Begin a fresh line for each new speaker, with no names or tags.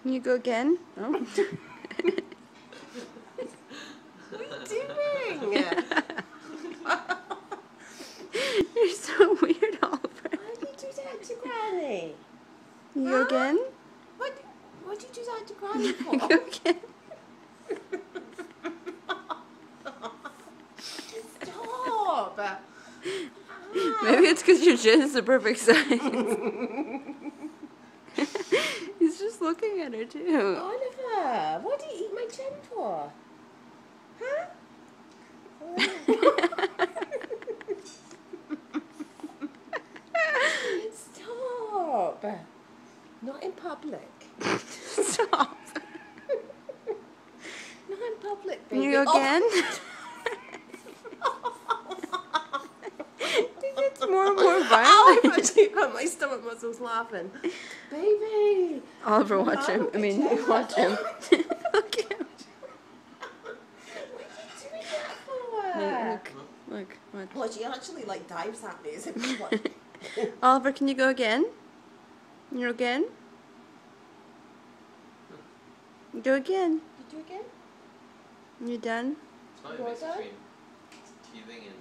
Can you go again? Oh.
What are you doing?
You're so weird, Oliver.
Why did you do that to Granny?
Can you go again?
What did you do that to Granny for?
Go again.
Stop!
Maybe it's because your chin is the perfect size. He's just looking at her too.
Oliver, what did you eat my chin for? Huh? Stop! Not in public.
Stop.
Not in public,
Can
baby.
you go again? It's more and more violent.
I've actually got my stomach muscles laughing. Baby!
Oliver, watch him. I mean, watch him. Look at him.
What are you doing that for?
Look, watch.
Well, she actually like dives at me as if she's like...
Oliver, can you go again? You go again? Go again.
Did you again?
You done?
It's probably a mix between teething and